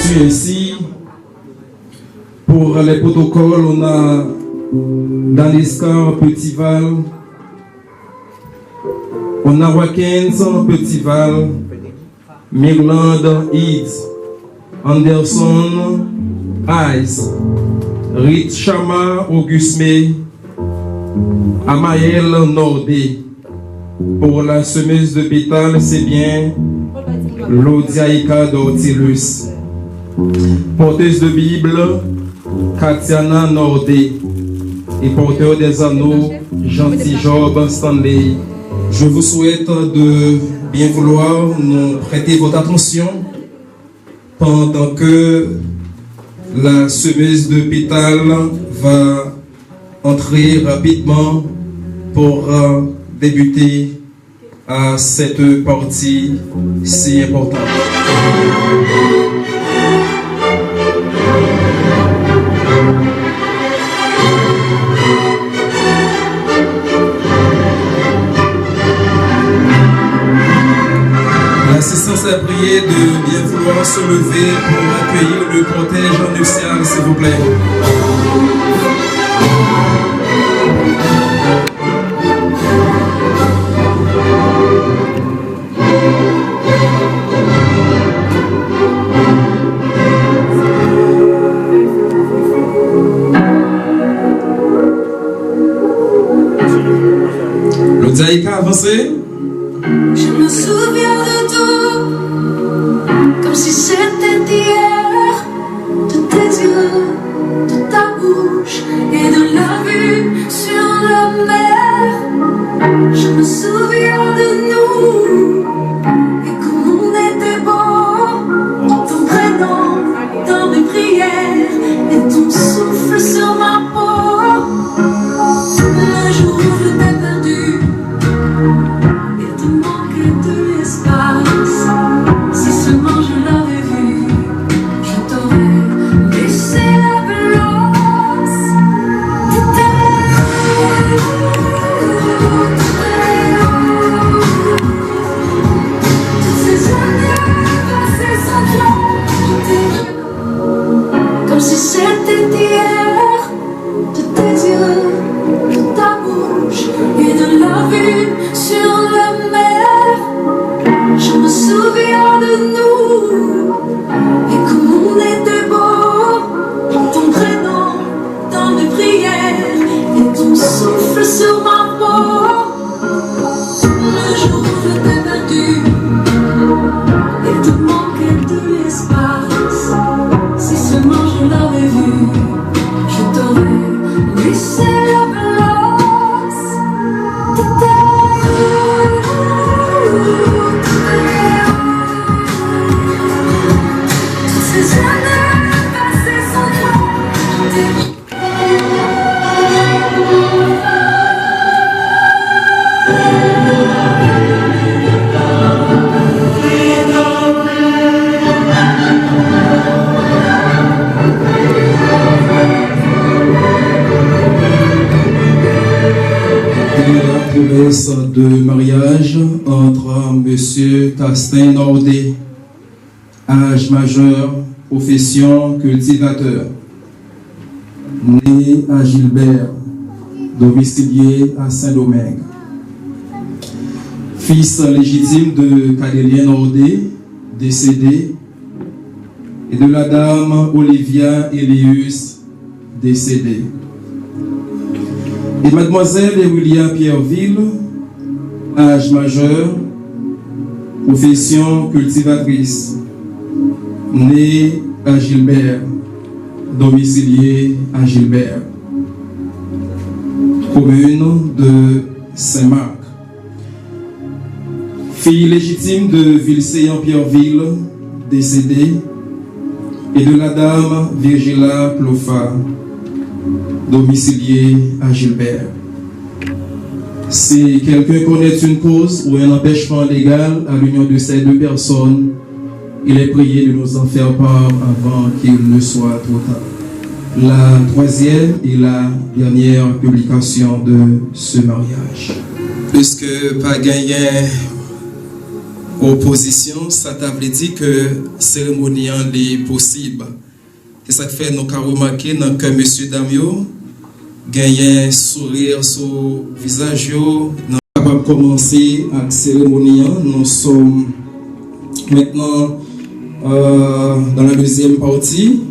reçu ainsi. Pour les protocoles, on a Danescar Petitval, on a Watkins Petitval, Mirland Eads, Anderson Eyes, Rich Chama Auguste May, Amael Nordé. Pour la semeuse de pétales, c'est bien Lodiaïka d'Ortilus. Porteuse de Bible, Katiana Nordé. Et porteur des anneaux, Gentil Job Stanley. Je vous souhaite de bien vouloir nous prêter votre attention pendant que la semeuse de pétales va entrer rapidement pour débuter à cette partie si importante. L'assistance a prié de bien vouloir se lever pour accueillir le protège nuptial, s'il vous plaît. L'Ozaïka, avancez. Je me souviens de tout, comme si c'était hier, de tes yeux, de ta bouche et de la vue sur la mer. Je me souviens de nous et comme on était beau, ton prénom dans mes prières et ton souffle sur ma peau. Le jour où je t'ai perdu, de l'espace, si seulement je l'avais vu, je t'aurais laissé la place. Toutes ces années passées sans toi, comme si c'était hier, de tes yeux, de ta bouche et de la vue sur la mer. Je me souviens de nous et comme on était beau, ton prénom dans mes prières et ton souffle sur ma peau. Le jour où je t'ai perdu, il te manquait de l'espace. Si seulement je l'avais vu, je t'aurais laissé la place. Promesse de mariage entre Monsieur Castin Nordé, âge majeur, profession cultivateur, né à Gilbert, domicilié à Saint-Domingue, fils légitime de Cadélien Nordé, décédé, et de la dame Olivia Elius, décédée. Et mademoiselle William Pierreville, âge majeur, profession cultivatrice, née à Gilbert, domiciliée à Gilbert, commune de Saint-Marc. Fille légitime de Vilséan Pierreville, décédée, et de la dame Virgilia Plofa, domicilié à Gilbert. Si quelqu'un connaît une cause ou un empêchement légal à l'union de ces deux personnes, il est prié de nous en faire part avant qu'il ne soit trop tard. La troisième et la dernière publication de ce mariage. Puisque pas gagné opposition, ça t'a dit que cérémonie est possible. Et ça fait nous avons remarqué que M. Damio gagne un sourire sur le visage. Nous avons commencé à la cérémonie. Nous sommes maintenant dans la deuxième partie.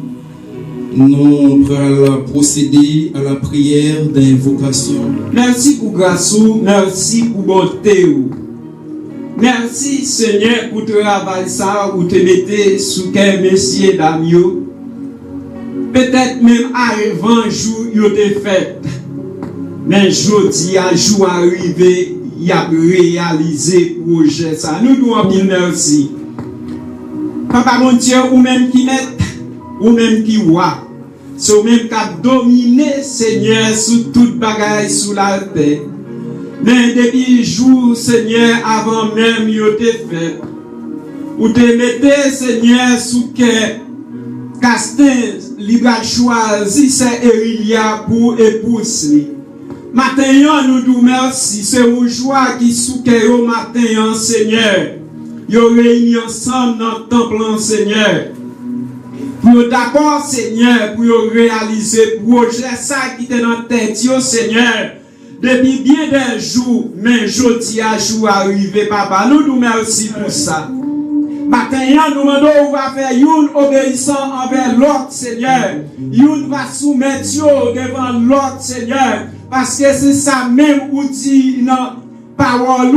Nous allons procéder à la prière d'invocation. Merci pour grâce, merci pour bonté. Merci Seigneur pour le travail ça, pour te mettre sous quel Monsieur Damio. Peut-être même avant jour il a fait. Mais jeudi à jour arrivé, il a réalisé le projet ça. Nous devons dire merci. Papa mon Dieu, ou même qui met, ou même qui voit. C'est ou même qui a dominé Seigneur sous toute bagaille sous la terre. Mais depuis le jour, Seigneur, avant même il a fait. Ou te mettez, Seigneur, sous que Castin, il a choisi c'est Erilia pour épouser. Matin, nous nous merci. C'est une joie qui sous que au matin, Seigneur. Yo réunis ensemble dans le temple, Seigneur. Pour d'abord, Seigneur, pour réaliser le projet ça qui était dans la tête, Seigneur. Depuis bien des jours, mais jeudi à jour arrivé, Papa. Nous nous merci pour ça. Matin, nous demandons on va faire une obéissant envers l'autre, Seigneur. Une va soumettre devant l'autre, Seigneur. Parce que c'est ça même où dit non. Parole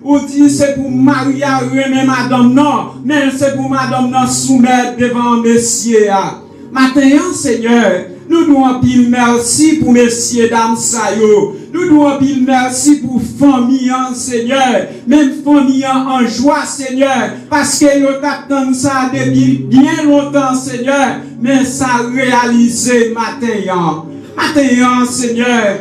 ou dit c'est pour Maria remet madame non, mais c'est pour madame non soumettre devant messieurs. Matin, Seigneur, nous devons dire merci pour messieurs dames sayo. Nous devons dire merci pour famille, Seigneur, même famille en joie, Seigneur, parce que nous attendons ça depuis bien longtemps, Seigneur, mais ça réalisé matin. Matin, Seigneur.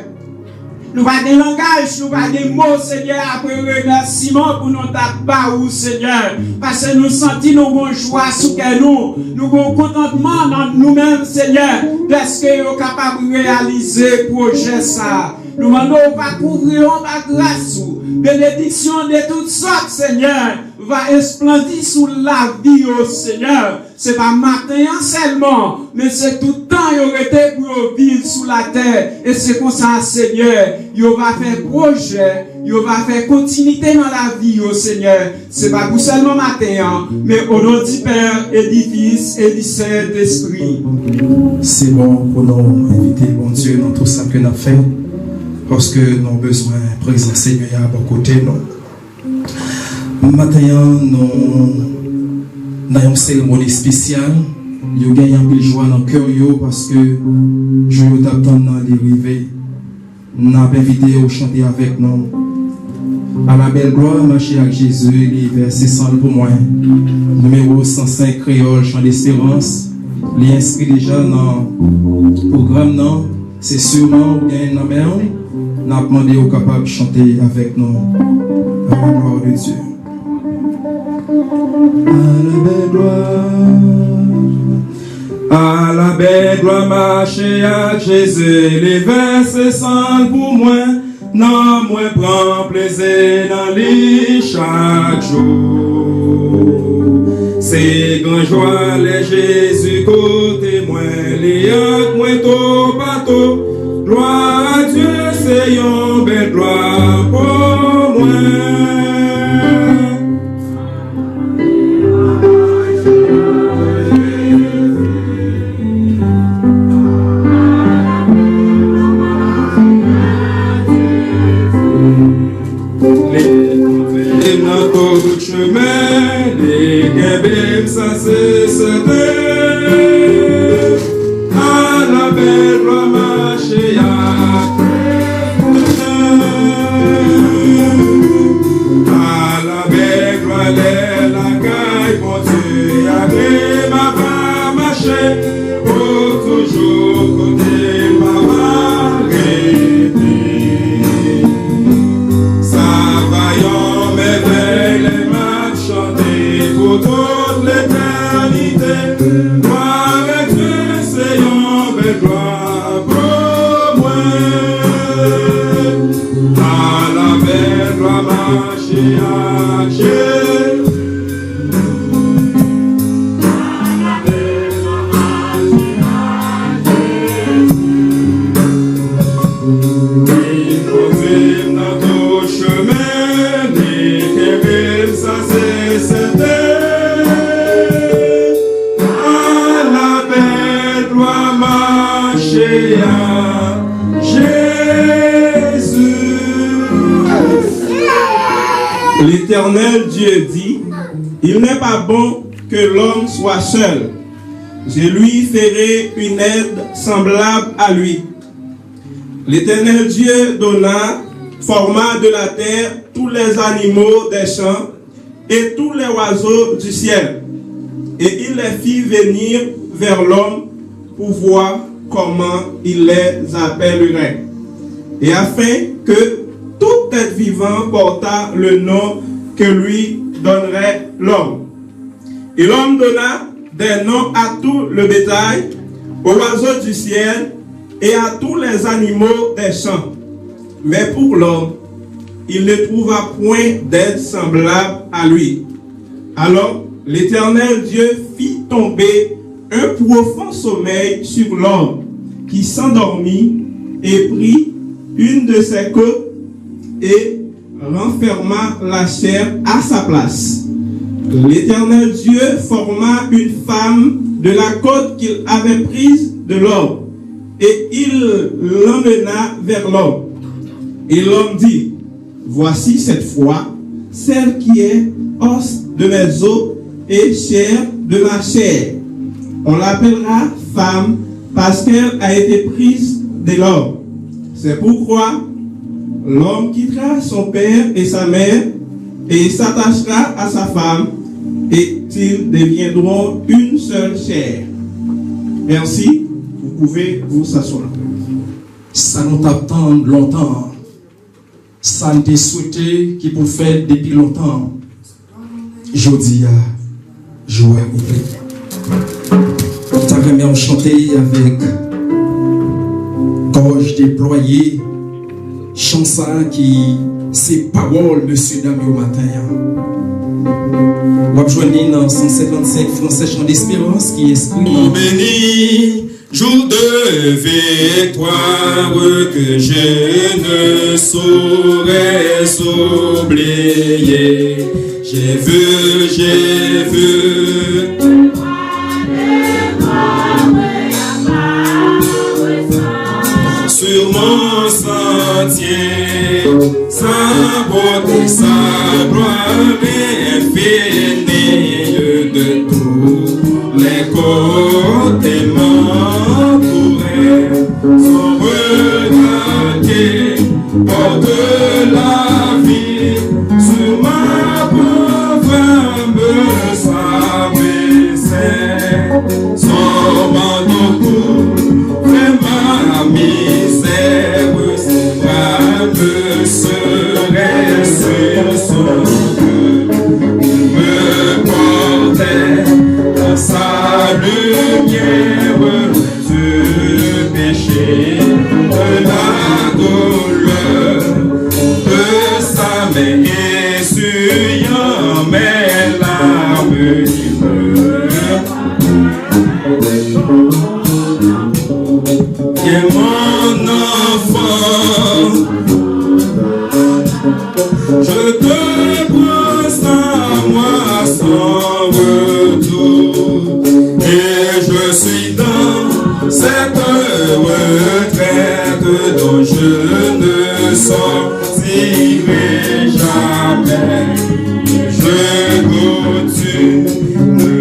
Nous avons des langages, nous avons des mots, Seigneur, après remerciement pour nous taper, Seigneur. Parce que nous sentons nos bonnes joie sous que nous avons contentement dans nous-mêmes, Seigneur, parce que nous sommes capables de réaliser le projet ça. Nous demandons pas couvrir la grâce, bénédiction de toutes sortes, Seigneur, va esplendir sous la vie, oh Seigneur. C'est pas matin seulement, mais c'est tout le temps il aurait été pour vivre sous la terre. Et c'est comme ça, Seigneur, il va faire projet, il va faire continuité dans la vie, oh Seigneur. C'est pas pour seulement matin, mais au nom du Père et du Fils et du Saint-Esprit. C'est bon pour nous inviter, bon Dieu, dans tout ça que nous avons fait, parce que nous avons besoin de présence, Seigneur, à vos côtés, nous. Matin, nous avons une cérémonie spéciale. Nous avons gagné un peu de joie dans le cœur parce que je vous attends dans l'arrivée. Nous avons invité à chanter avec nous. À la belle gloire, marcher avec Jésus, les versets 100 pour moi. Numéro 105 créole, chant d'espérance. Il est inscrit déjà dans le programme. C'est sûrement vous gagnez dans main. Nous avons demandé aux capables de chanter avec nous. À la gloire de Dieu. À la belle gloire, marcher à Jésus, les versets sont pour moi, non, moi prends plaisir dans les chaque jour. C'est grand joie, les Jésus côté moi, les actes moi tout bateau, gloire à Dieu, c'est une belle gloire pour moi. Ça c'est certain. À la belle gloire marcher après. péché à Jésus. L'Éternel Dieu dit, il n'est pas bon que l'homme soit seul. Je lui ferai une aide semblable à lui. L'Éternel Dieu forma de la terre tous les animaux des champs et tous les oiseaux du ciel. Et il les fit venir vers l'homme pour voir comment il les appellerait. Et afin que tout être vivant portât le nom que lui donnerait l'homme. Et l'homme donna des noms à tout le bétail, aux oiseaux du ciel et à tous les animaux des champs. Mais pour l'homme, il ne trouva point d'aide semblable à lui. Alors l'Éternel Dieu fit tomber un profond sommeil sur l'homme, qui s'endormit et prit une de ses côtes et renferma la chair à sa place. L'Éternel Dieu forma une femme de la côte qu'il avait prise de l'homme, et il l'emmena vers l'homme. Et l'homme dit, voici cette fois celle qui est os de mes os et chair de ma chair. On l'appellera femme parce qu'elle a été prise de l'homme. C'est pourquoi l'homme quittera son père et sa mère et s'attachera à sa femme, et ils deviendront une seule chair. Merci, vous pouvez vous asseoir. Ça nous t'attend longtemps. Ça nous t'a souhaité qui pour faire depuis longtemps. Jodi a joué au prix. T'as vraiment chanté avec gorge déployée, chanson qui c'est parole Monsieur Dame au matin. On va joindre dans 155 français chant d'espérance qui exprime. Mon béni, jour de victoire que je ne saurais oublier. J'ai vu. Sur mon sentier, sa beauté, sa gloire infinie de tous les côtés m'entouraient. Son regard porte la vie sur ma pauvre âme s'abaissait. Son manteau couvrait ma misère, ses bras me seraient sur son cœur. Il me portait dans sa lumière du péché, de la douleur, de sa main essuyant mes larmes. Viens mon enfant, je te prends à moi sans retour, et je suis dans cette retraite dont je ne sortirai jamais. Je continue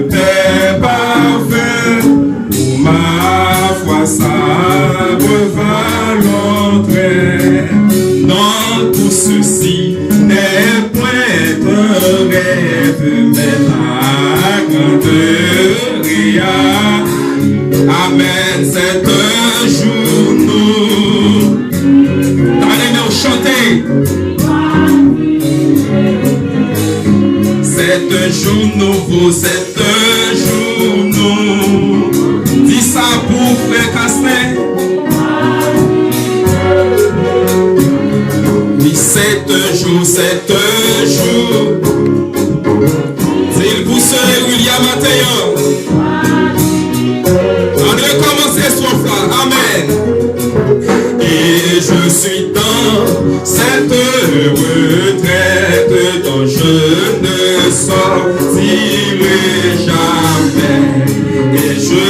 tes parfaits pour ma foi va l'entrée. Non, tout ceci n'est point un rêve, mais la grande réalité. Amen, c'est un jour nous. Allez, chanter. C'est un jour nouveau, c'est un jour nouveau. Dis ça pour frère Castin. Oui, c'est un jour, c'est un jour. S'il vous serait William Matéon. On recommence son frère. Amen. Et je suis dans cette retraite dont je ne sortirai jamais. Et je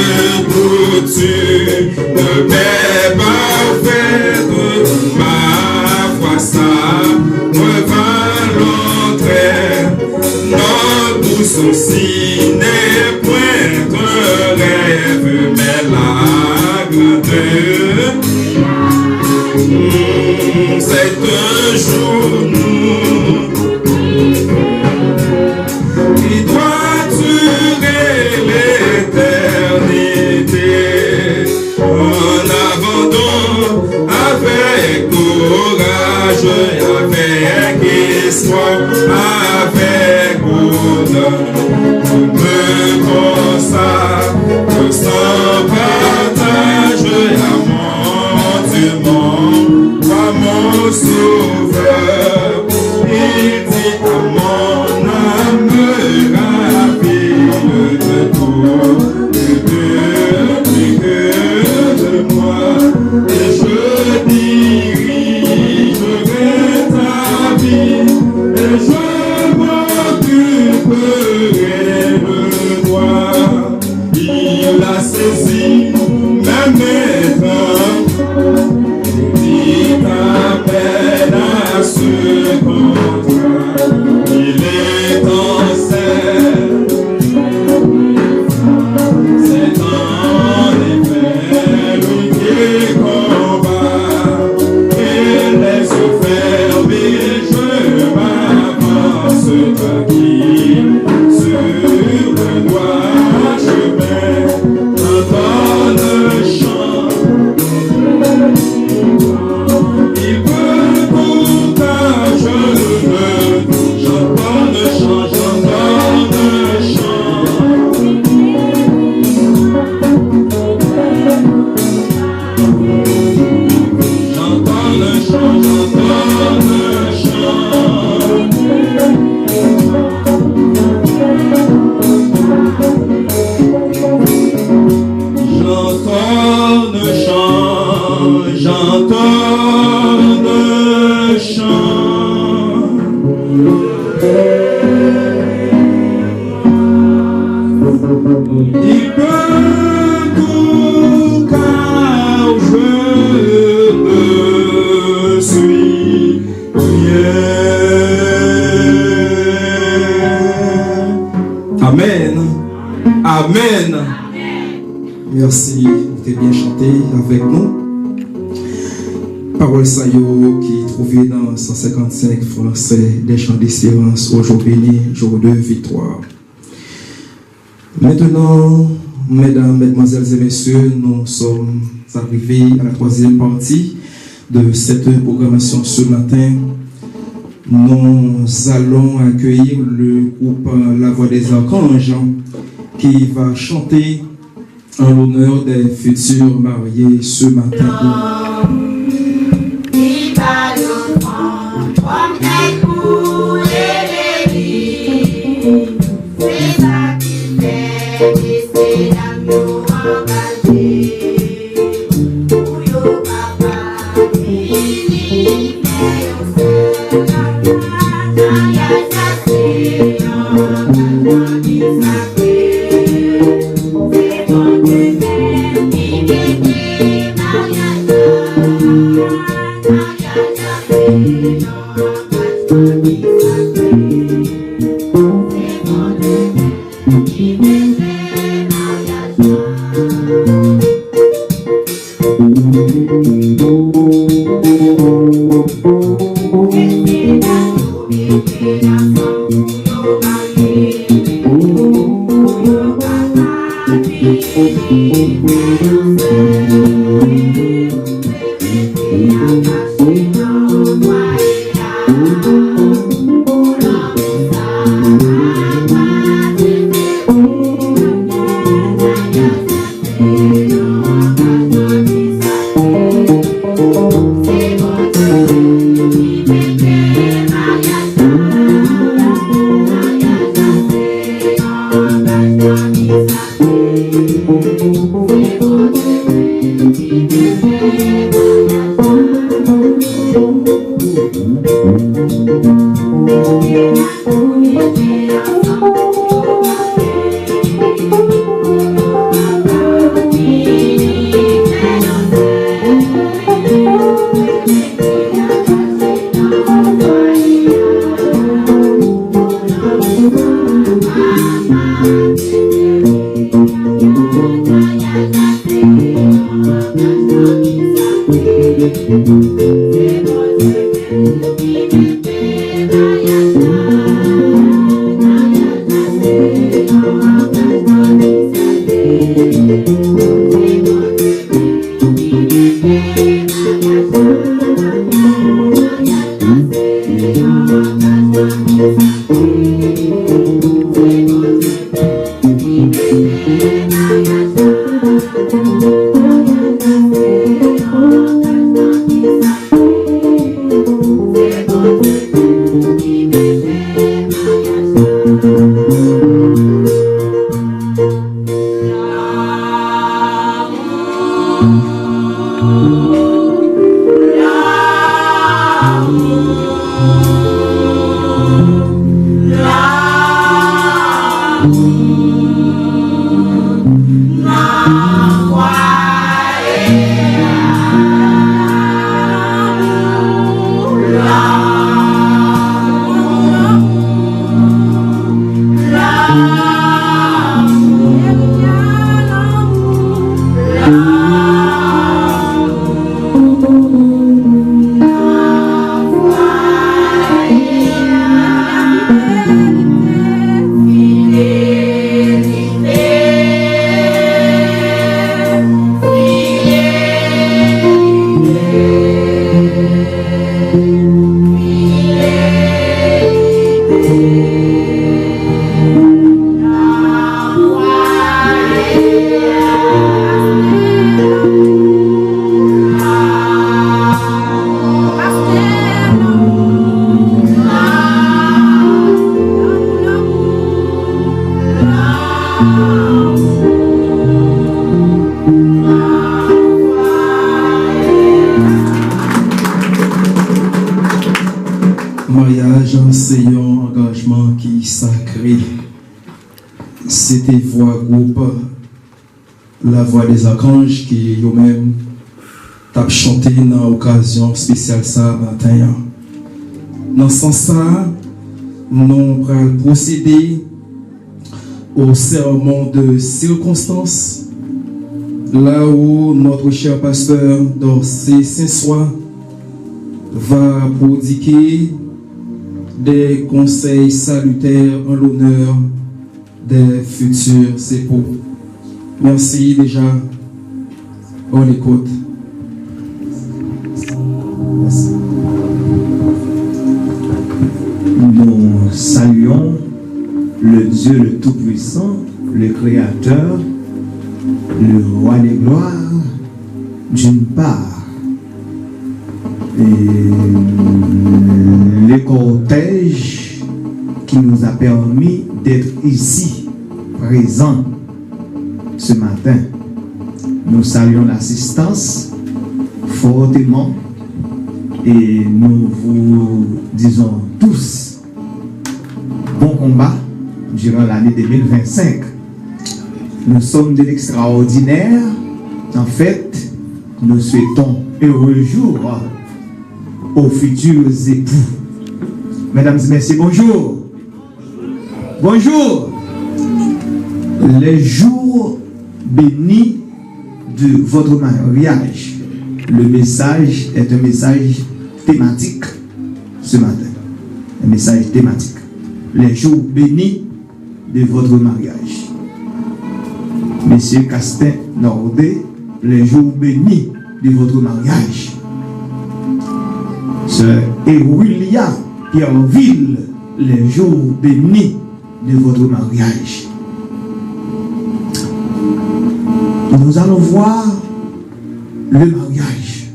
continue une paix parfaite, ma foi ça revint l'entrée. Notre souci n'est point un rêve, mais la grandeur. C'est un jour nous qui doit durer l'éternité, en abandon avec courage, avec espoir, avec bonheur. Me consacre sans partage à mon sauveur. Il dit à mon âme ravie de tout, plus que de moi. Et je dirigerai ta vie, et je m'occuperai de toi. Il a saisi ma main. Il t'appelle à ce contrat, il est en scène. C'est en effet lui qui combat, et laisse fermer, je m'avance tranquille sur le droit chemin. J'entends le chant. Il peut pourtant j'entends le chant, j'entends le chant. J'entends le chant, j'entends le chant. J'entends le chant, j'entends le chant. Il peut tout car je ne suis rien. Amen. Amen. Merci, vous avez bien chanté avec nous. Parole Sayo qui trouvée dans 155 français des chants d'espérance, jour béni, jour de victoire. Maintenant, mesdames, mesdemoiselles et messieurs, nous sommes arrivés à la troisième partie de cette programmation ce matin. Nous allons accueillir le groupe La Voix des Archanges qui va chanter en l'honneur des futurs mariés ce matin. Mariage, c'est un engagement qui est sacré. C'était voix groupe, la voix des archanges qui eux-mêmes t'a chanté dans l'occasion spéciale ça matin. Dans ce sens-là, nous allons procéder au serment de circonstance, là où notre cher pasteur Dorsey Saint-Soir va prodiguer des conseils salutaires en l'honneur des futurs époux. Merci déjà. On écoute. Merci. Nous saluons le Dieu le Tout-Puissant, le Créateur, le Roi des Gloires, d'une part, et le cortège qui nous a permis d'être ici, présents ce matin. Nous saluons l'assistance fortement et nous vous disons tous bon combat durant l'année 2025. Nous sommes de l'extraordinaire. En fait, nous souhaitons heureux jour aux futurs époux. Mesdames et messieurs, bonjour. Bonjour. Les jours bénis de votre mariage. Le message est un message thématique ce matin. Un message thématique. Les jours bénis de votre mariage. Monsieur Castin Nordé, les jours bénis de votre mariage. Sœur Erulia Pierreville, les jours bénis de votre mariage. Nous allons voir le mariage,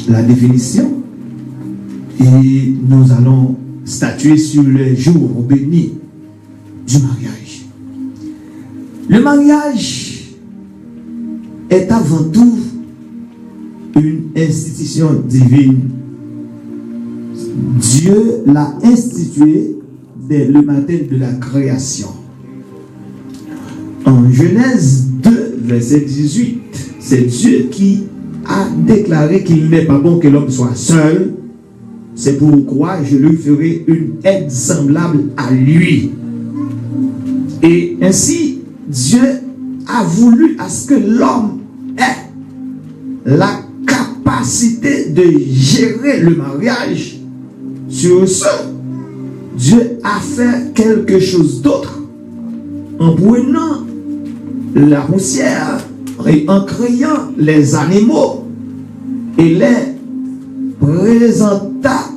la définition, et nous allons statuer sur les jours bénis du mariage. Le mariage est avant tout une institution divine. Dieu l'a institué dès le matin de la création. En Genèse 2, verset 18, c'est Dieu qui a déclaré qu'il n'est pas bon que l'homme soit seul. C'est pourquoi je lui ferai une aide semblable à lui. Et ainsi, Dieu a voulu à ce que l'homme ait la capacité capacité de gérer le mariage. Sur ce, Dieu a fait quelque chose d'autre en prenant la poussière et en créant les animaux et les présenta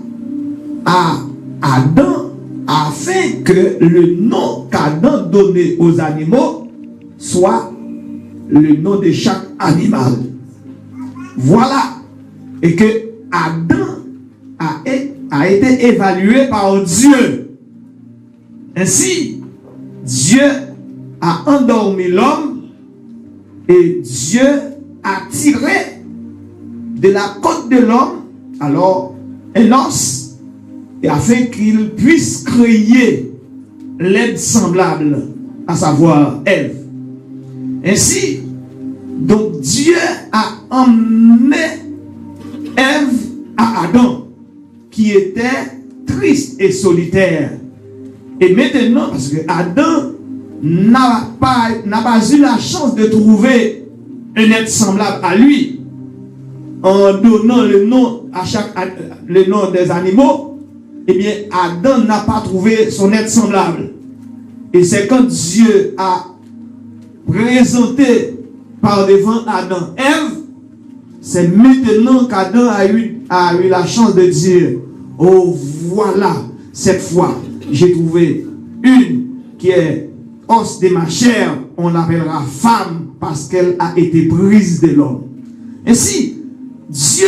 à Adam afin que le nom qu'Adam donnait aux animaux soit le nom de chaque animal. Voilà. Et que Adam a été évalué par Dieu. Ainsi, Dieu a endormi l'homme et Dieu a tiré de la côte de l'homme alors un os, et afin qu'il puisse créer l'être semblable, à savoir Ève. Ainsi, donc Dieu a emmené Ève à Adam, qui était triste et solitaire. Et maintenant, parce que Adam n'a pas eu la chance de trouver un être semblable à lui, en donnant le nom à le nom des animaux, eh bien Adam n'a pas trouvé son être semblable. Et c'est quand Dieu a présenté par devant Adam Ève, c'est maintenant qu'Adam a eu la chance de dire: oh voilà, cette fois j'ai trouvé une qui est os de ma chair, on l'appellera femme parce qu'elle a été prise de l'homme. Ainsi, Dieu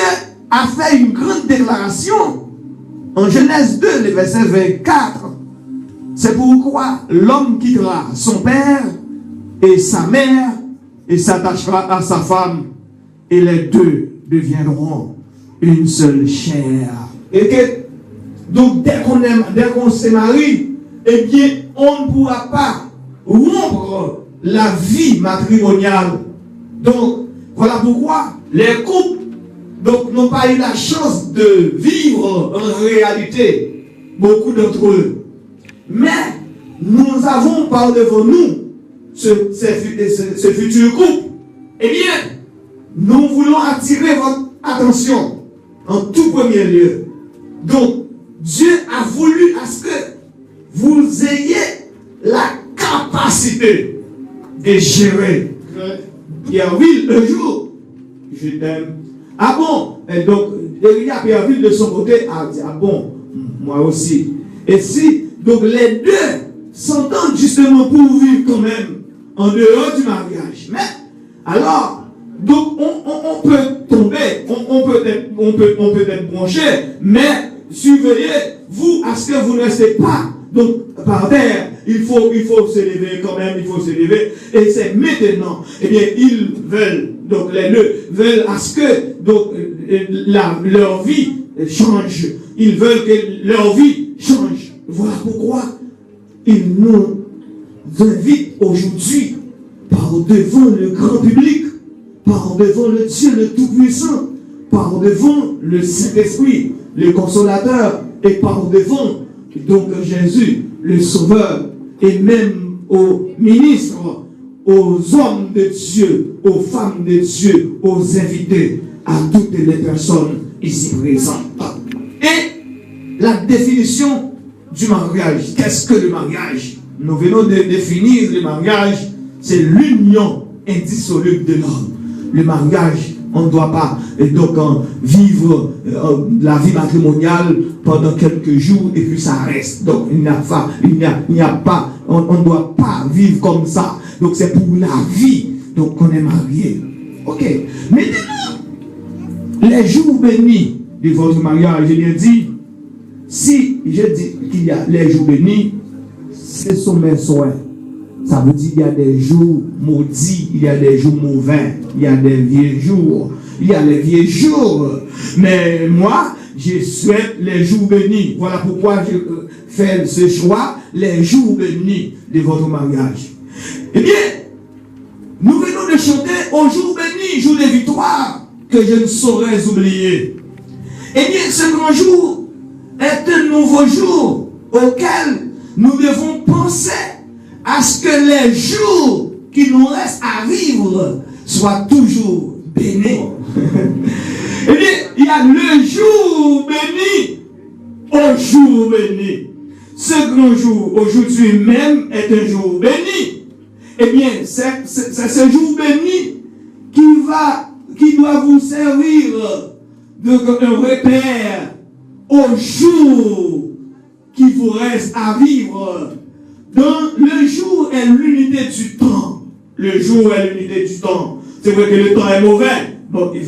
a fait une grande déclaration en Genèse 2, le verset 24. C'est pourquoi l'homme quittera son père et sa mère et s'attachera à sa femme, et les deux deviendront une seule chair. Et que, donc, dès qu'on se marie, eh bien, on ne pourra pas rompre la vie matrimoniale. Donc, voilà pourquoi les couples n'ont pas eu la chance de vivre en réalité, beaucoup d'entre eux. Mais nous avons par devant nous ce futur couple. Eh bien, nous voulons attirer votre attention en tout premier lieu. Donc, Dieu a voulu à ce que vous ayez la capacité de gérer. Pierreville, un jour, je t'aime. Ah bon? Et donc, Pierreville de son côté a dit: ah bon, moi aussi. Et si, donc les deux s'entendent justement pour vivre quand même en dehors du mariage. Mais, alors, donc on peut tomber, on peut être branché, mais surveillez-vous à ce que vous ne restez pas donc par terre. Il faut se lever quand même, il faut se lever. Et c'est maintenant, eh bien, ils veulent, donc les deux veulent à ce que donc leur vie change. Ils veulent que leur vie change. Voilà pourquoi ils nous invitent aujourd'hui par devant le grand public, par devant le Dieu le Tout-Puissant, par devant le Saint-Esprit, le Consolateur, et par devant donc Jésus, le Sauveur, et même aux ministres, aux hommes de Dieu, aux femmes de Dieu, aux invités, à toutes les personnes ici présentes. Et la définition du mariage. Qu'est-ce que le mariage? Nous venons de définir le mariage, c'est l'union indissoluble de l'homme. Le mariage, on ne doit pas donc vivre la vie matrimoniale pendant quelques jours et puis ça reste. Donc il n'y a pas, on ne doit pas vivre comme ça. Donc c'est pour la vie. Donc on est marié. Ok. Maintenant, les jours bénis de votre mariage, j'ai bien dit, si je dis qu'il y a les jours bénis, ce sont mes soins. Ça veut dire qu'il y a des jours maudits, il y a des jours mauvais, il y a des vieux jours, il y a les vieux jours. Mais moi, je souhaite les jours bénis. Voilà pourquoi je fais ce choix, les jours bénis de votre mariage. Eh bien, nous venons de chanter au jour béni, jour de victoire, que je ne saurais oublier. Eh bien, ce grand jour est un nouveau jour auquel nous devons penser à ce que les jours qui nous restent à vivre soient toujours bénis. Eh bien, il y a le jour béni au jour béni. Ce grand jour, aujourd'hui même, est un jour béni. Eh bien, c'est ce jour béni qui doit vous servir de repère au jour qui vous reste à vivre. Dans le jour est l'unité du temps. Le jour est l'unité du temps. C'est vrai que le temps est mauvais. Bon, il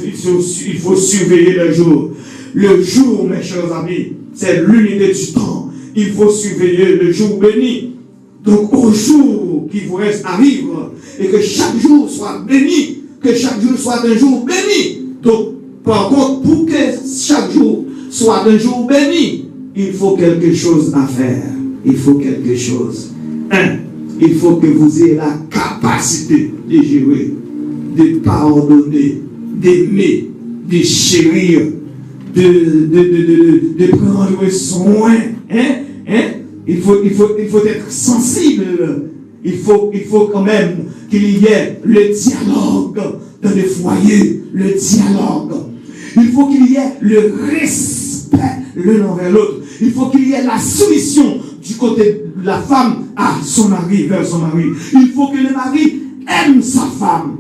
faut surveiller le jour. Le jour, mes chers amis, c'est l'unité du temps. Il faut surveiller le jour béni. Donc, au jour qui vous reste à vivre, et que chaque jour soit béni, que chaque jour soit un jour béni. Donc, par contre, pour que chaque jour soit un jour béni, il faut quelque chose à faire. Il faut quelque chose. Il faut que vous ayez la capacité de gérer, de pardonner, d'aimer, de chérir, de prendre soin. Il faut être sensible. Il faut quand même qu'il y ait le dialogue dans les foyers, le dialogue. Il faut qu'il y ait le respect l'un envers l'autre. Il faut qu'il y ait la soumission du côté de la femme à son mari, vers son mari. Il faut que le mari aime sa femme.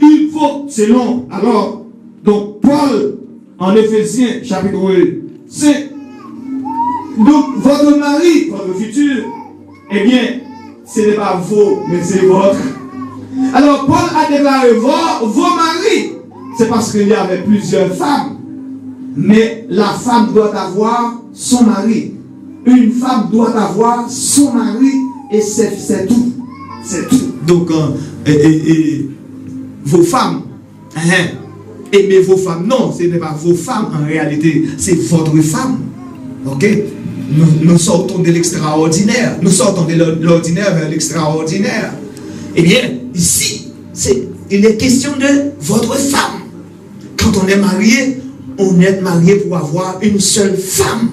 Il faut, selon, alors, donc Paul, en Éphésiens, chapitre 5, donc votre mari, votre futur, eh bien, ce n'est pas vous, mais c'est votre. Alors Paul a déclaré vos maris, c'est parce qu'il y avait plusieurs femmes, mais la femme doit avoir son mari. Une femme doit avoir son mari et c'est tout. C'est tout. Donc, vos femmes, aimez vos femmes. Non, ce n'est pas vos femmes en réalité, c'est votre femme. Ok? Nous sortons de l'extraordinaire. Nous sortons de l'ordinaire vers l'extraordinaire. Eh bien, ici, il est question de votre femme. Quand on est marié pour avoir une seule femme.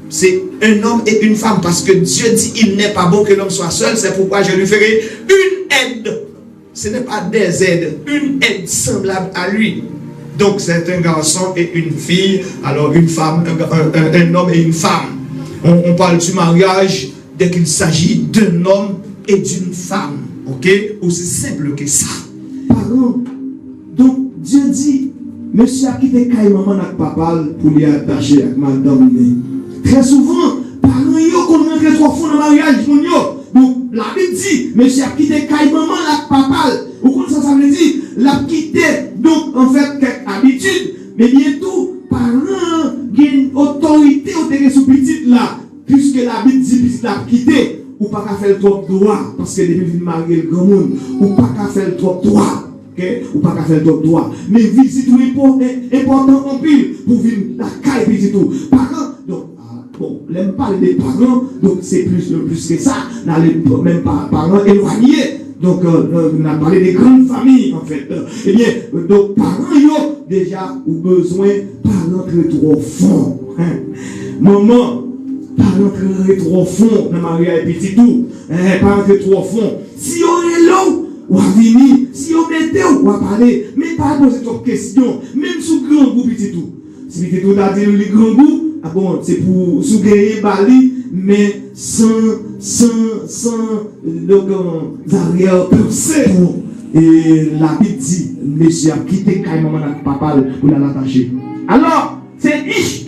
C'est un homme et une femme, parce que Dieu dit il n'est pas bon que l'homme soit seul, c'est pourquoi je lui ferai une aide. Ce n'est pas des aides, une aide semblable à lui. Donc c'est un garçon et une fille, alors une femme, un homme et une femme. On parle du mariage dès qu'il s'agit d'un homme et d'une femme. Ok? Aussi simple que ça. Parents, donc Dieu dit, monsieur a quitté maman avec papa pour lui attacher avec madame. Très souvent, parents yo qu'on rentre trop fond dans le mariage pour yo. Donc la Bible dit, monsieur a quitté maman avec papa. Ou comme ça veut dire, l'a quitté donc en fait quelques habitudes, mais bientôt parents gagnent autorité au terrain sous petite là, puisque la Bible dit petit l'a quitté, ou pas qu'à faire trop droit, parce que depuis de marier le grand monde, ou pas qu'à faire trop droit. Okay? Ou pas qu'à faire trop droit. Mais visite tout important en pile pour vivre la caille petit tout. Parents, donc, bon, l'aime parler des parents, donc c'est plus que ça, même pas parents éloignés. Donc, on a parlé des grandes familles, en fait. Eh bien, donc, parents, yo, déjà, ont besoin, parents très trop fond. Maman, parents très trop fond, dans Maria et petit tout. Parents très trop fond. Si on est là, on va venir. Si on est on va parler. Mais pas poser trop de questions. Même sous grand goût, petit tout. Si petit tout a dit le grand goût, ah bon, c'est pour sous-gagner Bali, mais sans arrière-pensée. Et la Bible dit, monsieur a quitté maman avec papa pour l'attacher. Alors, c'est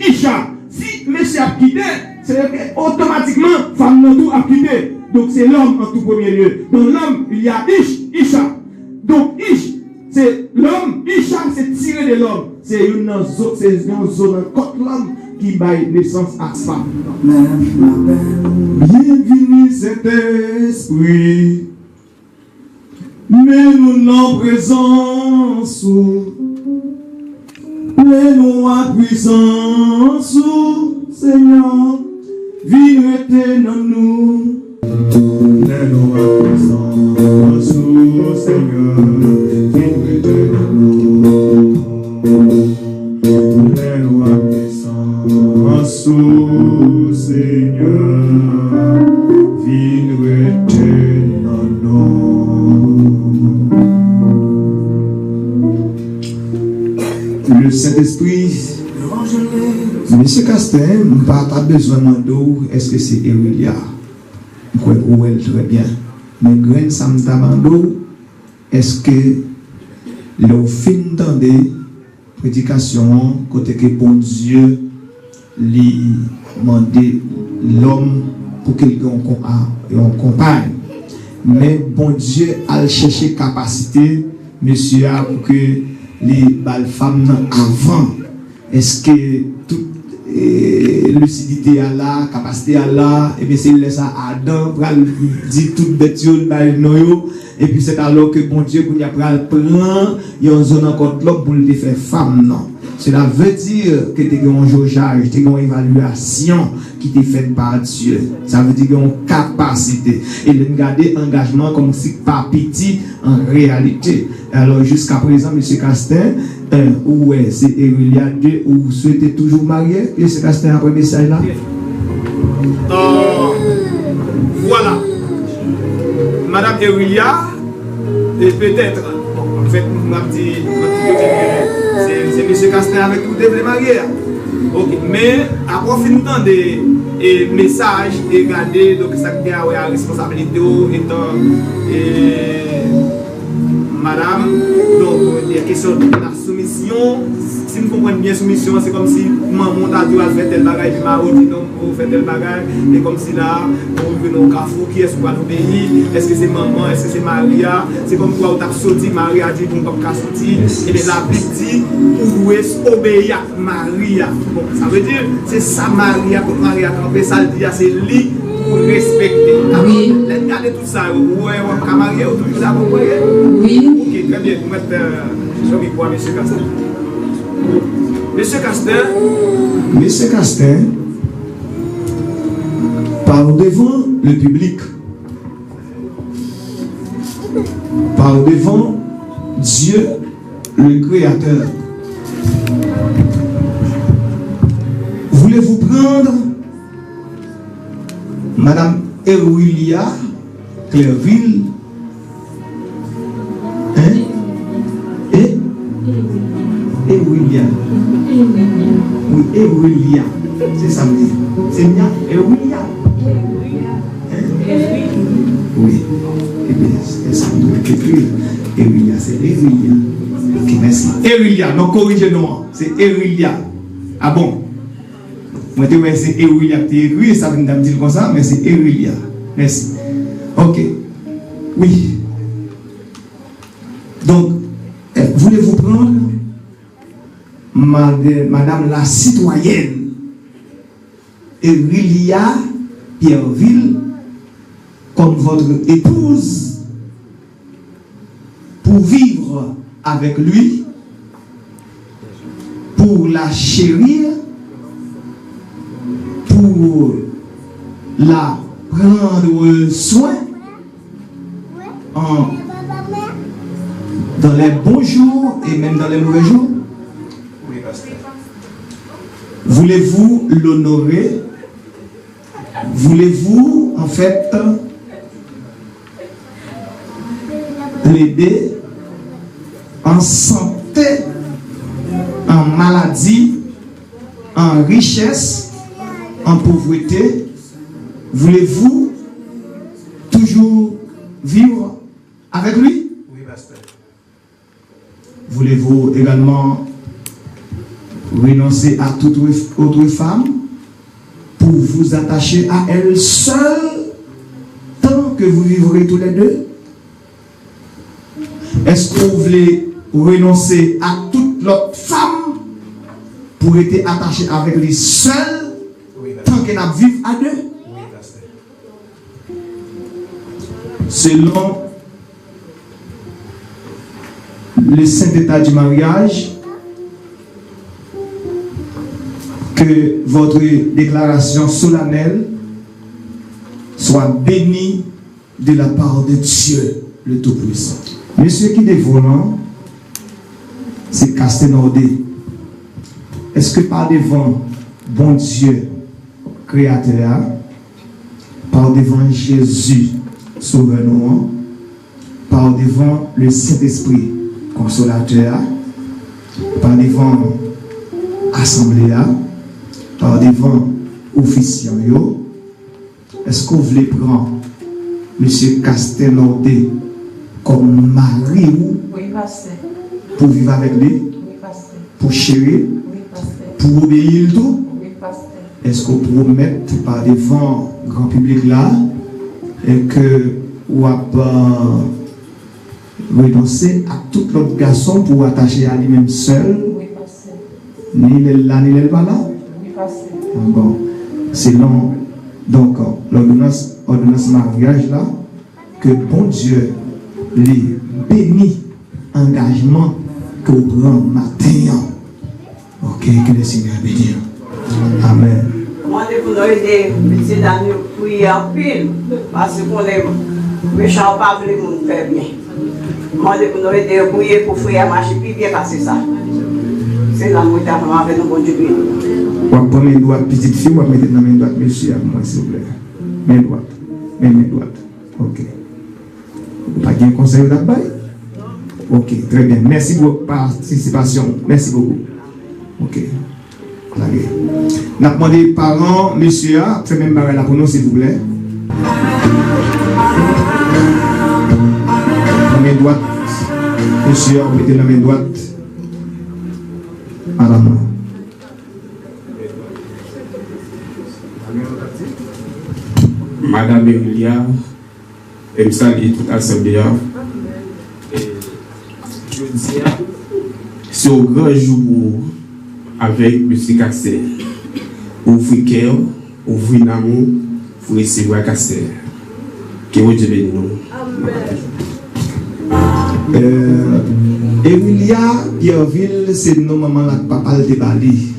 Isha. Si monsieur a quitté, c'est automatiquement, femme non tout a quitté. Donc c'est l'homme en tout premier lieu. Dans l'homme, il y a Isha. Donc c'est l'homme, Isha c'est tiré de l'homme. C'est une zone contre l'homme qui baille naissance à femme. Bienvenue Saint-Esprit, mets-nous en présence, mets-nous en puissance, Seigneur, viens dans nous. Mets-nous en puissance, Seigneur, viens dans nous. Mets-nous en puissance, Seigneur, viens dans nous. le Saint-Esprit, Monsieur Castin, pas besoin de est-ce que c'est Eulia? Oui, très bien. Mais Grain Samtamando, est-ce que le fin de prédication, côté que bon Dieu lui demande l'homme pour qu'il ait une compagne? Mais bon Dieu a cherché capacité, monsieur, pour que les femmes avant. Est-ce que toute lucidité à la capacité à la, et bien c'est laisse à Adam pour dire toute bête et puis c'est alors que bon Dieu pour y prendre il y a une zone encore l'homme pour le faire femme non. Cela veut dire que tu as un jaugeage, tu as une évaluation qui est faite par Dieu. Ça veut dire qu'il y a une capacité. Et de garder engagement comme si pas petit en réalité. Alors jusqu'à présent, M. Castin, ouais, c'est Eulia 2, où vous souhaitez toujours marier, M. Castin, après ça là. Voilà. Madame Eulia, et peut-être, en fait, c'est M. Castin avec tout le marié. Ok, mais à profiter des messages et regarder donc ça qui a la responsabilité étant madame, donc il y a question de la soumission. Si vous comprenez bien soumission, c'est comme si maman t'a dit à faire tel bagage, puis maman dit non pour faire tel bagage, et comme si là, on veut au carrefour, qui est-ce qu'on va nous payer, est-ce que c'est maman, est-ce que c'est Maria, c'est comme quoi on t'a sorti, Maria dit qu'on ne peut pas sortir, et bien la Bible dit, ou obéir à Maria. Bon, ça veut dire, c'est ça Maria, pour Maria, ça le dit, c'est lui pour respecter. Oui. Regardez tout ça, vous voyez, on va marier, ou tout ça, vous voyez? Oui. Ok, très bien, vous mettez sur le poids, M. Castin. Monsieur Castin, par devant le public, par devant Dieu, le Créateur, voulez-vous prendre Madame Eulia Clairville et William. Oui, et William. C'est ça, c'est bien. Et William. Oui. Et bien, c'est ça, on doit écrire. Et William, c'est William. Ok, merci. Et William, non, corrigez-nous. C'est William. Ah bon? Moi, c'est William qui est écrit, ça veut dire comme ça, mais c'est William. Merci. Ok. Oui. Donc, voulez-vous prendre Madame la citoyenne Eulia Pierreville comme votre épouse pour vivre avec lui, pour la chérir, pour la prendre soin dans les bons jours et même dans les mauvais jours? Voulez-vous l'honorer? Voulez-vous en fait l'aider en santé, en maladie, en richesse, en pauvreté? Voulez-vous toujours vivre avec lui? Oui, pasteur. Voulez-vous également renoncer à toute autre femme pour vous attacher à elle seule tant que vous vivrez tous les deux? Est-ce que vous voulez renoncer à toute l'autre femme pour être attaché avec lui seul tant qu'elle a vécu à deux? Selon le saint état du mariage, que votre déclaration solennelle soit bénie de la part de Dieu le Tout-Puissant. Monsieur qui est volant, c'est Casténordé. Est-ce que par devant bon Dieu créateur, par devant Jésus sauveur nous, par devant le Saint-Esprit consolateur, par devant assemblée, par devant officiants, est-ce que vous voulez prendre M. Castelordé comme mari ou pour vivre avec lui, pour chérir, pour obéir tout? Est-ce que vous promettez par devant le grand public là et que vous avez renoncé à tout l'autre garçon pour attacher à lui-même seul? Ni il là, ni il pas là? Bon, selon donc l'ordonnance mariage là, que bon Dieu les bénit engagement que vous prenez matin. Ok, que le Seigneur bénisse. Amen. Moi, je vous aider, monsieur Daniel, prier en pile, parce qu'on est méchant, pas voulu nous faire bien. Moi, je vous aider, prier pour frère marcher plus bien passer ça. C'est la moitié avec nous, bon Dieu. Vous prenez main droite, petite fille, vous mettez dans la main droite, monsieur, avec moi, s'il vous plaît. Main droite. Main droite. Ok. Vous n'avez pas de conseil d'abord? Ok, très bien. Merci pour votre participation. Merci beaucoup. Ok. Nous avons demandé aux parents, monsieur, faites même barrel là pour nous, s'il vous plaît. La main droite. Monsieur, vous mettez la main droite. Madame. Madame Emilia, et me salue toute l'assemblée. Je dis, c'est au grand jour avec M. Cassel. Ouvrez cœur, ouvrez l'amour, pour recevoir Cassel. Que Dieu bénisse nous. Emilia Pierreville, c'est nos mamans là que papa de Bali.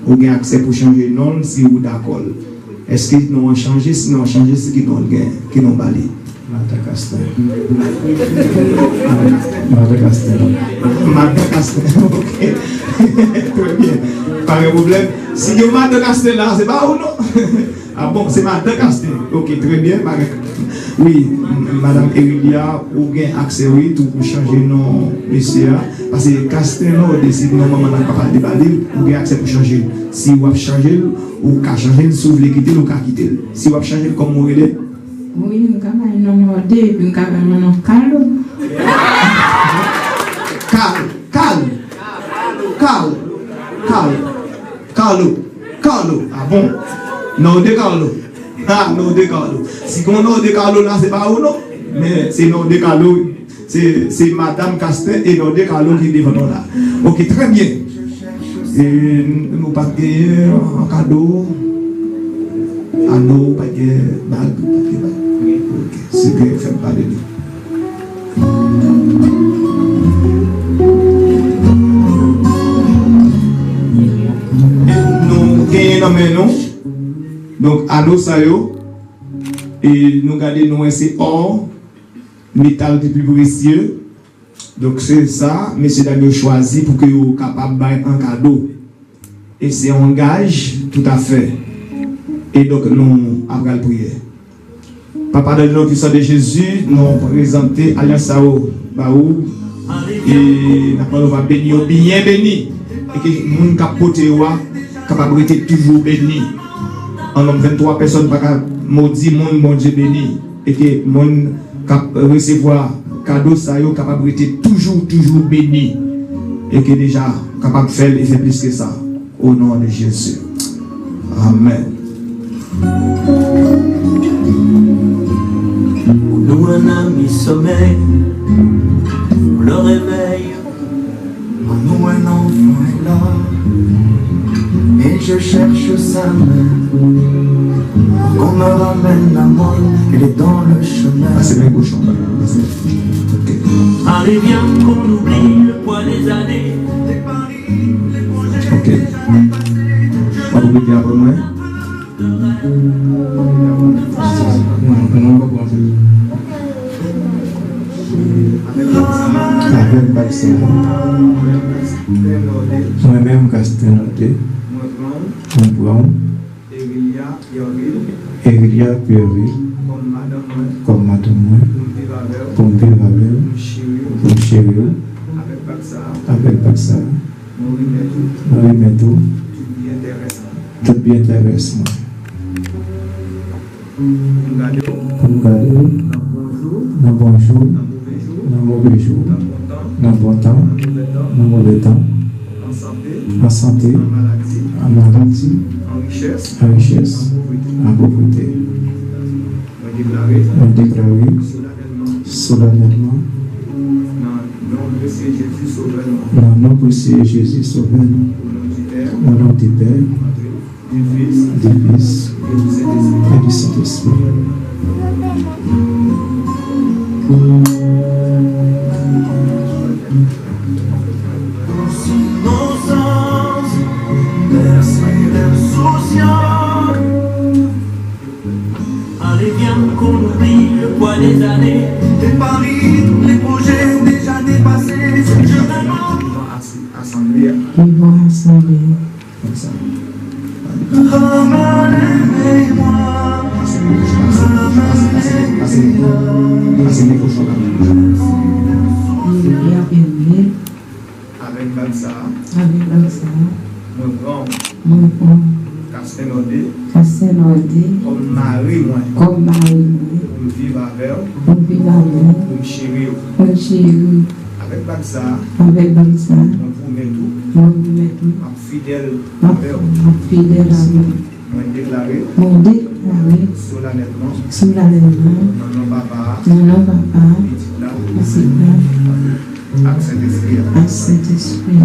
Vous avez accès pour changer de nom si vous êtes d'accord. Est-ce que nous avons changé? Si nous avons changé, c'est qui nous avons Bali. Madagascar. Ok. Très bien. Pas de problème. Si vous avez Madagascar là, c'est pas ou non? Ah bon, c'est Madagascar. Ok, très bien. Oui, Madame Emilia, vous avez accès oui, tout pour changer nom, monsieur. Parce que Castelno décide normalement dans le papa de Bali, vous avez accès pour changer. Si vous avez changé, vous avez changé, si vous voulez quitter, vous avez quitter. Si vous avez changé, comme vous voulez. Oui, nous avons un nom de nous avons un nom Carlo. Carlo. Ah bon? Non de Carlo. Ah, non de Carlo. Si on nom de Carlo là, c'est pas ou non? Mais c'est non de Carlo. C'est Madame Castel et non de Carlo qui est devant nous là. Ok, très bien. Et nous pas un cadeau. Anneau, pas de bague. Ok, c'est bien, faites parler de lui. Nous gagnons. Donc, anneau, ça y est. Et nous gardons, c'est or, métal le plus précieux. Donc, c'est ça, monsieur Daniel choisi pour que vous soyez capable de faire un cadeau. Et c'est un gage, tout à fait. Et donc, nous avons la prière. Papa, dans le nom puissant de Jésus, nous présentons Alliance Sao Baou. Et nous va bénir, bien béni. Et que les gens qui sont capables d'être toujours bénis. En nombre 23 personnes, pas maudit, mon Dieu béni. Et que les gens qui recevoir cadeau, ça sont capables d'être toujours bénis. Et que déjà capables de faire et faire plus que ça. Au nom de Jésus. Amen. Nous un ami sommeil, le réveil. Nous un enfant est là, et je cherche sa main. Qu'on me ramène à moi, elle est dans le chemin. Ah, c'est bien cochon. Allez viens qu'on oublie le poids des années. Ok. On va vous dire après moi. Avec Baxter. Moi-même, Castelnauté. Moi, Brown. Emilia Pierreville. Comme madame moi. Pour me vivre avec. Pour me chérir. Avec Baxter. Moi, mais tout. Tout bien intéressant. Pour nous garder dans bon jour, dans mauvais jour, dans bon temps, dans mauvais temps, en santé, en maladie, en richesse, en pauvreté. On déclarer solennellement dans le nom de Jésus sauveur-nous, au nom du Père, du Fils et du Saint-Esprit. Innocence, bercé d'insouciance. Allez, viens qu'on oublie le poids des années, les paris, les projets déjà dépassés. Je demande. Ils vont assembler. Comme ça. Ramenez-moi. Il est bien béni. Avec Bansa, Avec Bansa, mon grand, mon grand, Castelnodé, comme Marie, moi, Marie, pour vivre avec, pour vivre avec, pour me chérir. pour chérir. Avec Bansa, Avec Bansa, mon promet tout, mon tout, ma fidèle ma avec, fidèle ami, moi déclaré, mon déclaré, solennellement, solennellement, non papa, non papa, petit là, ainsi là, avec Saint-Esprit. à Saint-Esprit.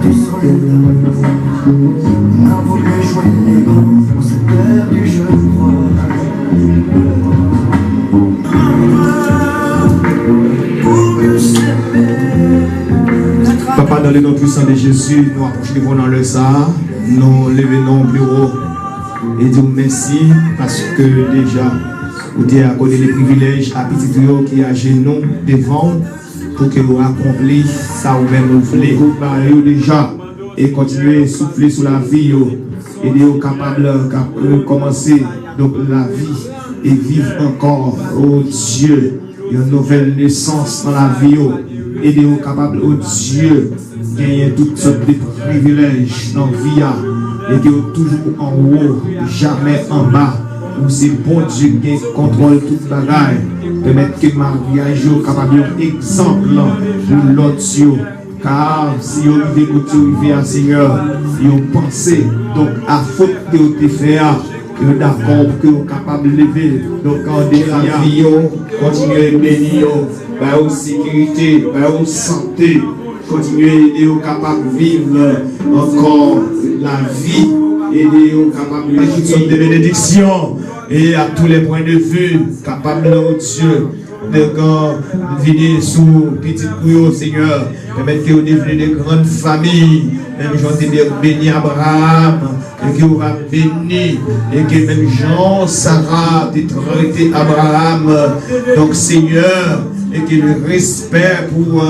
Du soleil, n'a voulu jouer les grands, on s'est perdu, je crois. Pour mieux s'aimer. Papa, dans le nom puissant de Jésus, nous approchons dans le Sahara, nous levons au bureau et disons merci parce que déjà, vous avez accordé les privilèges à petit trio qui est à genoux devant pour que vous accomplissez ça ou même vous voulez. Vous parlez déjà et continuez à souffler sur la vie et d'être capable de commencer donc la vie et vivre encore, oh Dieu, une nouvelle naissance dans la vie. Et d'être capable, oh Dieu, de gagner toutes sortes de privilèges dans la vie et d'être toujours en haut, jamais en bas. Où c'est bon Dieu qui contrôle toute bagaille. Permettre que mariage soit capable d'un exemple pour l'autre. Car si vous arrivez à Seigneur, vous pensez donc à faute que vous avez fait, vous êtes d'accord pour que vous soyez capable de lever. Donc quand vous avez la vie, continuez à bénir, vous sécurité, vous santé, continuez à aider vous capable de vivre encore la vie. Aidez-vous capable de toutes sortes de bénédictions et à tous les points de vue, capable de Dieu de venir sous petite couille, Seigneur, permettre que vous deveniez de grandes familles, même Jean bien béni Abraham, et que vous va béni, et que même Jean, Sarah, traité Abraham, donc Seigneur, et que le respect pour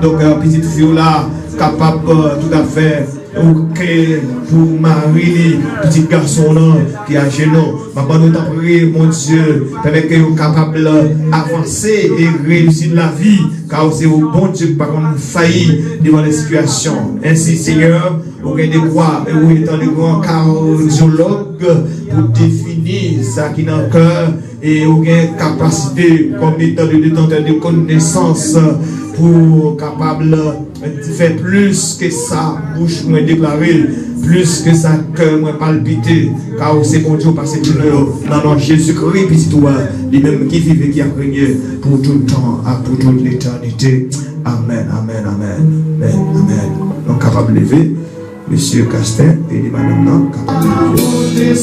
donc petite fille là, capable tout à fait. Ok, pour Marie, petit garçon là, qui a genoux, maman nous t'en prie, mon Dieu, permet que vous capable d'avancer et réussir la vie, car c'est au bon Dieu par contre faillir devant les situations. Ainsi, Seigneur, vous avez des quoi, et vous êtes un grand cardiologue pour définir ça qui est dans le cœur, et vous avez une capacité comme étant de détenteur de connaissances pour capable faire plus que ça, bouche moins déclarée, plus que ça, cœur moins palpité, car c'est bon Dieu passer tout le dans Jésus-Christ, puis toi, les mêmes qui vivent et qui a régné pour tout le temps, pour toute l'éternité. Amen, amen, amen, amen, amen. Donc, capable de lever, Monsieur Castin et les madame non, capable de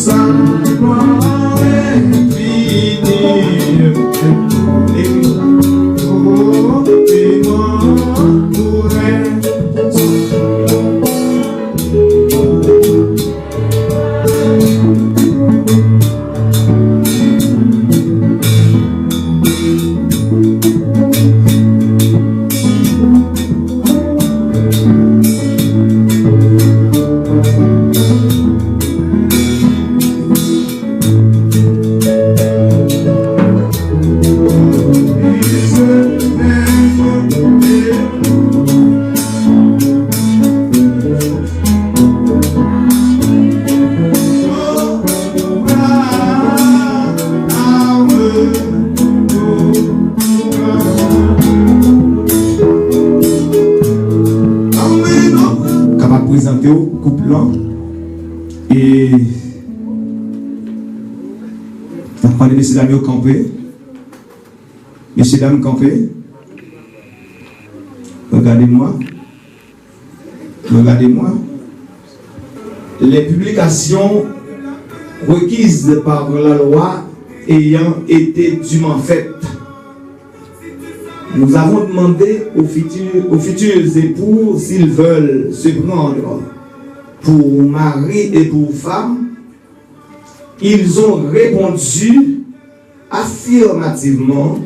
présenter au couple là. Et on va demander messieurs dames au camper. Messieurs dames camper. Regardez-moi. Regardez-moi. Les publications requises par la loi ayant été dûment faites, nous avons demandé aux futurs époux s'ils veulent se prendre pour mari et pour femme. Ils ont répondu affirmativement,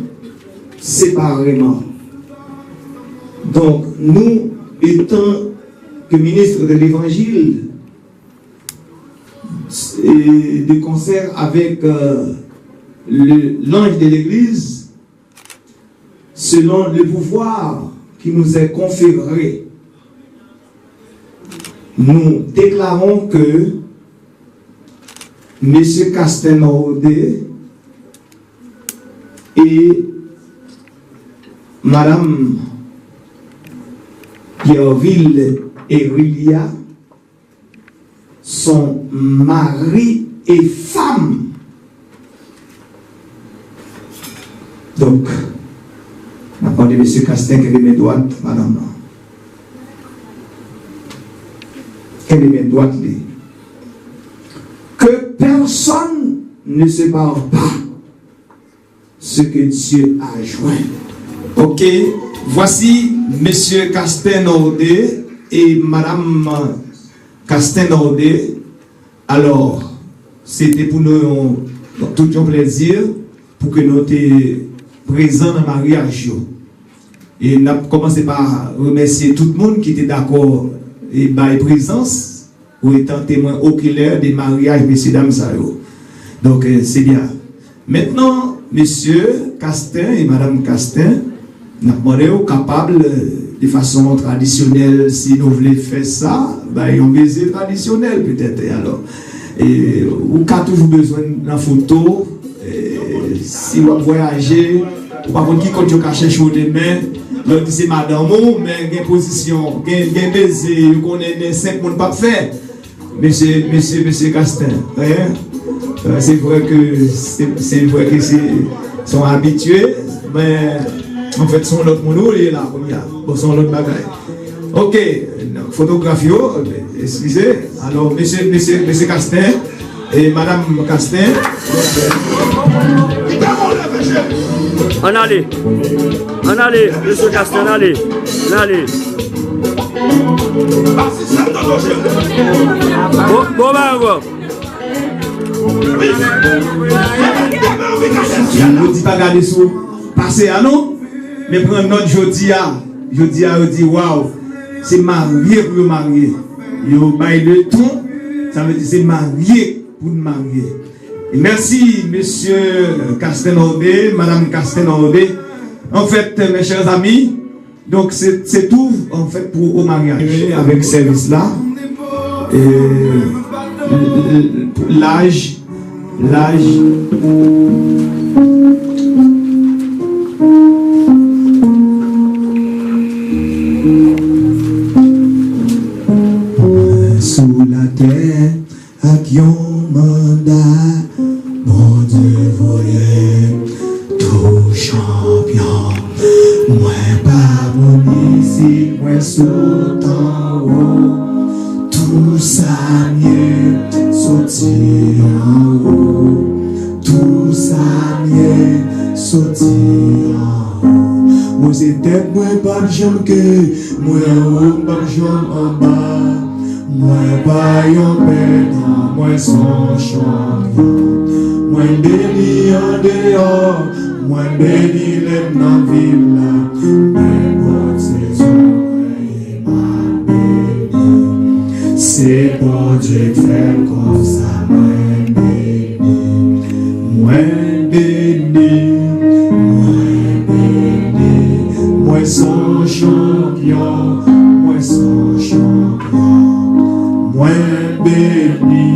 séparément. Donc, nous, étant que ministre de l'Évangile, et de concert avec l'ange de l'Église, selon le pouvoir qui nous est conféré, nous déclarons que M. Castelnaudé et Mme Pierreville Erilia sont mari et femme. Donc, on a parlé de M. Castin, quelle est mes droites, madame? Quelle est mes droites? Que personne ne sépare pas ce que Dieu a joint. Ok, voici M. Castelnaudé et Madame Castelnaudé. Alors, c'était pour nous tout un plaisir pour que nous soyons présents dans le mariage. Et nous avons commencé par remercier tout le monde qui était d'accord et par présence ou étant témoin oculaire des mariages, messieurs, dames, donc c'est bien. Maintenant, monsieur Castin et madame Castin, nous sommes capables de façon traditionnelle, si nous voulons faire ça, ben, un baiser traditionnel peut-être. Alors, et vous avez toujours besoin d'une photo, si vous voyagez, ou par contre qui compte cacher chaud des mains, donc c'est madame, mais il y a une position, il y a un baiser, vous connaissez 5 mois pas faire. Monsieur Castin, hein? C'est vrai que sont habitués, mais en fait son autre monde est là, son autre bagaille. Ok, photographie, excusez. Alors monsieur Castin et madame Castin. On allez, monsieur Castin, allez. Bon, Je ne dis pas garder sous passer à nous, mais prendre notre jeudi à dit waouh, c'est marié pour marier. Yo bail le ton, ça veut dire c'est marié pour marier. Et merci monsieur Castelnaudé, madame Castelnaudé. En fait, mes chers amis, donc c'est tout en fait pour au mariage avec service là. L'âge sous la terre à qui on mandat, mon Dieu voyait tout champion. Moi pas mon ici, moi sous en haut, tout ça mieux sauter en haut, tout ça mieux sauter en haut. Moi c'est tête, moi pas de jambe que, moi en haut, pas de jambe en bas. Moi pas yon perdant, moi son champion. Moi béni en dehors, moi béni les dans ville là. Mais bonne saison, moi béni. C'est bon Dieu qui fait comme ça, moi béni. Moi béni, moi son champion, moi son champion. Moi béni,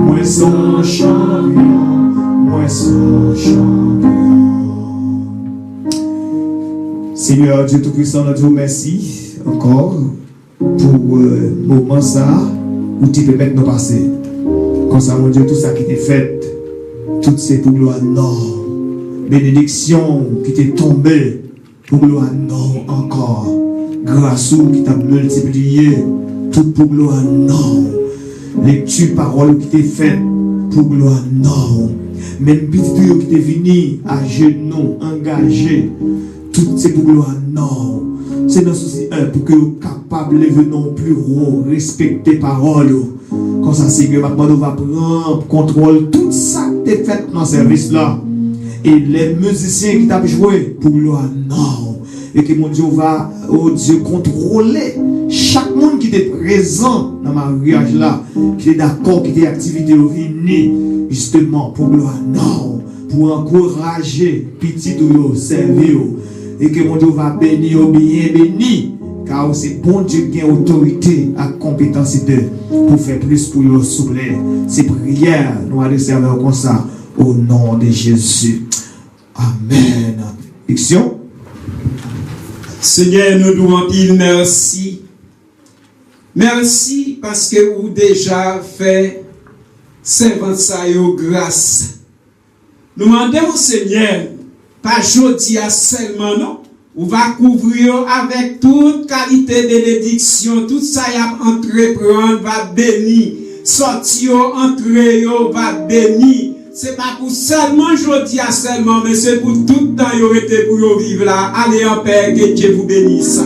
moi son champion, moi son champion. Seigneur Dieu Tout-Puissant, nous te remercie encore pour moment ça où tu peux mettre nos passés. Comme ça, mon Dieu, tout ça qui t'est fait, tout c'est pour gloire non. Bénédiction qui t'est tombée pour gloire non encore. Grâce qui t'a multiplié, tout pour gloire non. Lecture parole qui t'est faite pour gloire non. Même petit qui t'est venu à genoux, engagé, tout c'est pour gloire non. C'est dans souci pour que vous capable de venir plus haut, respecter parole. Comme ça, Seigneur, maintenant, on va prendre contrôle tout ça qui est fait dans ce service là. Et les musiciens qui t'ont joué pour gloire non. Et que mon Dieu va, oh Dieu, contrôler chaque monde qui est présent dans ma mariage là, qui est d'accord, qui est activité venue justement pour gloire non, pour encourager petit ou servir. Et que mon Dieu va bénir, bien béni, car c'est bon Dieu qui a autorité à compétence pour faire plus pour le soulever. C'est prière, nous allons servir comme ça, au nom de Jésus. Amen. Fiction. Seigneur, nous nous en pile merci. Merci parce que vous déjà fait servant ça yo grâce. Nous demandons au Seigneur, pas jodi à seulement non, on va couvrir avec toute qualité de bénédiction, tout ça y a entreprendre va bénir, sortir entrer yo va bénir. C'est pas pour seulement jodi à seulement, mais c'est pour tout temps yo été pour yo vivre là. Allez en paix, que Dieu vous bénisse.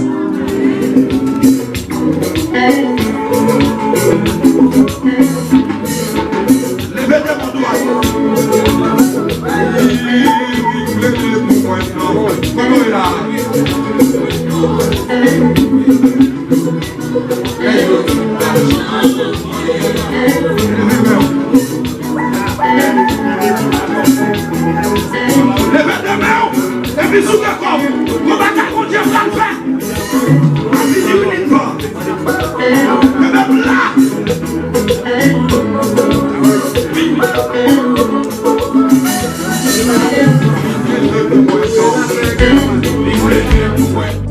Thank you.